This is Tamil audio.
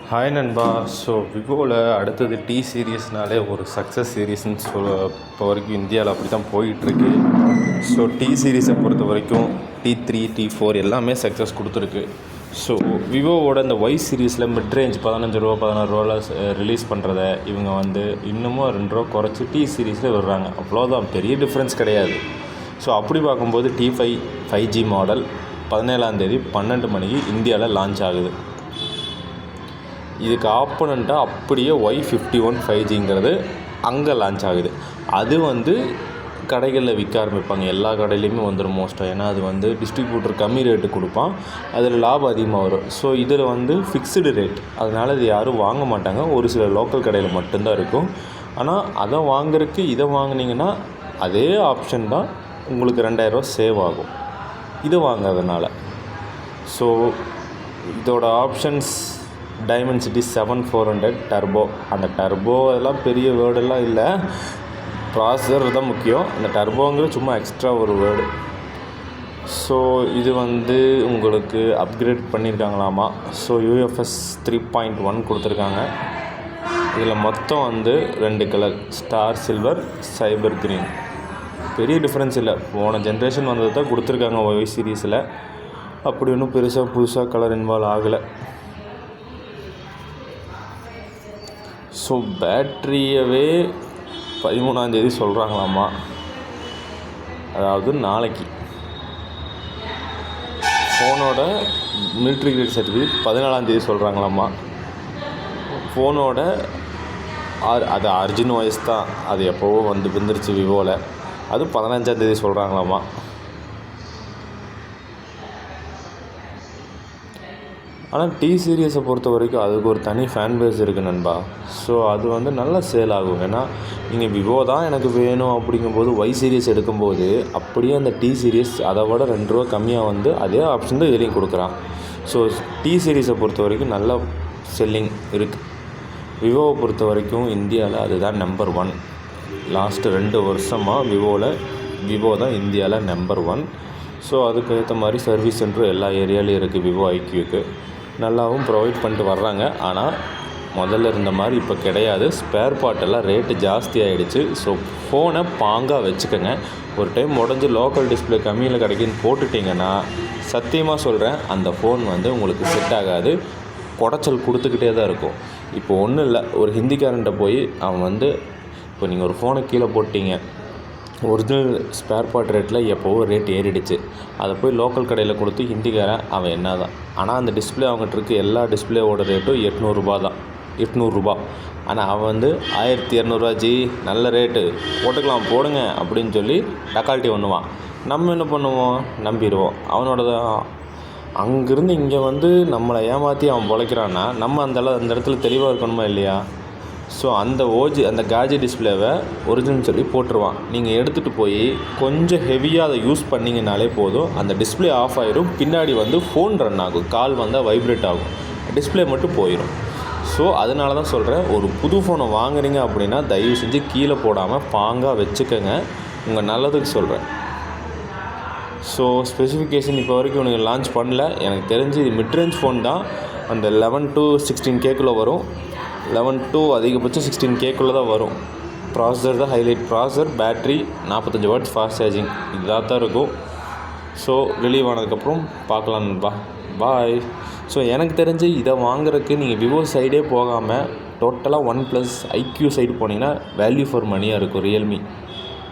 ஹாய் நண்பா. ஸோ விவோவில் அடுத்தது டி சீரீஸ்னாலே ஒரு சக்ஸஸ் சீரீஸ்ன்னு இப்போ வரைக்கும் இந்தியாவில் அப்படி தான் போயிட்டுருக்கு. ஸோ டி சீரீஸை பொறுத்த வரைக்கும் T3 T4 எல்லாமே சக்ஸஸ் கொடுத்துருக்கு. ஸோ விவோவோட இந்த ஒய் சீரீஸில் மிட் ரேஞ்ச் ரூபா 16 ரிலீஸ் பண்ணுறத இவங்க இன்னமும் ₹2 குறைச்சி டி சீரீஸில் விடுறாங்க. அவ்வளோதான், பெரிய டிஃப்ரென்ஸ் கிடையாது. ஸோ அப்படி பார்க்கும்போது T5 5G மாடல் 17 12 மணிக்கு இந்தியாவில் லான்ச் ஆகுது. இதுக்கு ஆப்போனண்ட்டாக அப்படியே Y51 5Gங்கிறது அங்கே லான்ச் ஆகுது. அது கடைகளில் விற்க ஆரம்பிப்பாங்க. எல்லா கடையிலையுமே வந்துடும் மோஸ்ட்டாக. ஏன்னா அது டிஸ்ட்ரிபியூட்டர் கம்மி ரேட்டு கொடுப்பான், அதில் லாபம் அதிகமாக வரும். ஸோ இதில் ஃபிக்ஸ்டு ரேட், அதனால் இது யாரும் வாங்க மாட்டாங்க. ஒரு சில லோக்கல் கடையில் மட்டும்தான் இருக்கும். ஆனால் அதை வாங்குறதுக்கு இதை வாங்கினீங்கன்னா அதே ஆப்ஷன் தான், உங்களுக்கு ₹2000 சேவ் ஆகும் இதை வாங்கிறதுனால. ஸோ இதோட ஆப்ஷன்ஸ் டைமென்சிட்டி 7400 டர்போ. அந்த டர்போ அதெல்லாம் பெரிய வேர்டெல்லாம் இல்லை, ப்ராசஸர் தான் முக்கியம். அந்த டர்போங்கிறது சும்மா எக்ஸ்ட்ரா ஒரு வேர்டு. ஸோ இது உங்களுக்கு அப்கிரேட் பண்ணியிருக்காங்களாமா. ஸோ UFS 3.1 கொடுத்துருக்காங்க. இதில் மொத்தம் 2 கலர், ஸ்டார் சில்வர், சைபர் க்ரீன். பெரிய டிஃப்ரென்ஸ் இல்லை, போன ஜென்ரேஷன் வந்தது தான் கொடுத்துருக்காங்க ஒய் சீரீஸில். அப்படி ஒன்றும் புதுசாக கலர் இன்வால்வ் ஆகலை. ஸோ பேட்ரியவே 13 சொல்கிறாங்களாம்மா, அதாவது நாளைக்கு. ஃபோனோட மிலிட்ரி கிரேட் சர்டிஃபிகேட் 14 சொல்கிறாங்களாம்மா. ஃபோனோட அது அர்ஜுன் வாய்ஸ் தான், அது எப்போவோ வந்துருச்சு விவோவில். அது 15 சொல்கிறாங்களாம்மா. ஆனால் டி சீரியஸை பொறுத்த வரைக்கும் அதுக்கு ஒரு தனி ஃபேன் பேஸ் இருக்குது நண்பா. ஸோ அது நல்லா சேல் ஆகும். ஏன்னா நீங்கள் விவோ தான் எனக்கு வேணும் அப்படிங்கும்போது ஒய் சீரியஸ் எடுக்கும்போது அப்படியே அந்த டி சீரியஸ் அதை விட ₹2 கம்மியாக அதே ஆப்ஷன் தான் இதுலேயும் கொடுக்குறான். ஸோ டி சீரீஸை பொறுத்த வரைக்கும் நல்ல செல்லிங் இருக்குது. விவோவை பொறுத்த வரைக்கும் இந்தியாவில் அதுதான் நம்பர் 1. லாஸ்ட்டு 2 வருஷமாக விவோ தான் இந்தியாவில் நம்பர் 1. ஸோ அதுக்கு ஏற்ற மாதிரி சர்வீஸ் சென்டர் எல்லா ஏரியாலையும் இருக்குது. விவோ ஐக்யூக்கு நல்லாவும் ப்ரொவைட் பண்ணிட்டு வர்றாங்க. ஆனால் முதல்ல இருந்த மாதிரி இப்போ கிடையாது. ஸ்பேர் பார்ட்டெல்லாம் ரேட்டு ஜாஸ்தி ஆகிடுச்சு. ஸோ ஃபோனை பாங்காக வச்சுக்கோங்க. ஒரு டைம் உடஞ்சி லோக்கல் டிஸ்பிளே கம்மியில் கிடைக்குன்னு போட்டுட்டிங்கன்னா சத்தியமாக சொல்கிறேன், அந்த ஃபோன் உங்களுக்கு செட் ஆகாது. குடைச்சல் கொடுத்துக்கிட்டே தான் இருக்கும். இப்போ ஒன்றும் இல்லை, ஒரு ஹிந்திக்காரன்ட்ட போய் அவன் இப்போ நீங்கள் ஒரு ஃபோனை கீழே போட்டிங்க, ஒரிஜினல் ஸ்பேர் பார்ட் ரேட்டில் எப்போவோ ரேட் ஏறிடுச்சு. அதை போய் லோக்கல் கடையில் கொடுத்து ஹிந்திக்காரன் அவன் என்ன தான். ஆனால் அந்த டிஸ்பிளே அவங்ககிட்ட இருக்க எல்லா டிஸ்பிளேவோட ரேட்டும் ₹800 தான், ₹800. ஆனால் அவன் ₹1200 ஜி நல்ல ரேட்டு போட்டுக்கலாம் போடுங்க அப்படின்னு சொல்லி டக்கால்ட்டி பண்ணுவான். நம்ம என்ன பண்ணுவோம், நம்பிடுவோம். அவனோட தான் அங்கேருந்து இங்கே நம்மளை ஏமாற்றி அவன் பொழைக்கிறான்னா நம்ம அந்த இடத்துல தெளிவாக இருக்கணுமா இல்லையா? ஸோ அந்த காஜி டிஸ்பிளேவை ஒரிஜினல் சொல்லி போட்டுருவான். நீங்கள் எடுத்துகிட்டு போய் கொஞ்சம் ஹெவியாக அதை யூஸ் பண்ணிங்கனாலே போதும், அந்த டிஸ்பிளே ஆஃப் ஆகிடும். பின்னாடி ஃபோன் ரன் ஆகும், கால் வைப்ரேட் ஆகும், டிஸ்பிளே மட்டும் போயிடும். ஸோ அதனால தான் சொல்கிறேன், ஒரு புது ஃபோனை வாங்குறீங்க அப்படின்னா தயவு செஞ்சு கீழே போடாமல் பாங்காக வச்சுக்கோங்க, உங்கள் நல்லதுக்கு சொல்கிறேன். ஸோ ஸ்பெசிஃபிகேஷன் இப்போ வரைக்கும் நீங்கள் லான்ச் பண்ணல. எனக்கு தெரிஞ்சு இது மிட்ரேஞ்ச் ஃபோன் தான். அந்த 11 to 16Kக்குள்ளே வரும். 11 to அதிகபட்சம் 16Kக்குள்ளே தான் வரும். ப்ராசஸர் தான் highlight. Processor, battery, 45 watts fast charging, இதாக தான் இருக்கும். ஸோ ரிலீவ் ஆனதுக்கப்புறம் பார்க்கலாம் நண்பா. பாய். ஸோ எனக்கு தெரிஞ்சு இதை வாங்குறதுக்கு நீங்கள் விவோ சைடே போகாமல் டோட்டலாக OnePlus IQ சைடு போனீங்கன்னா வேல்யூ ஃபார் மணியாக இருக்கும் ரியல்மி.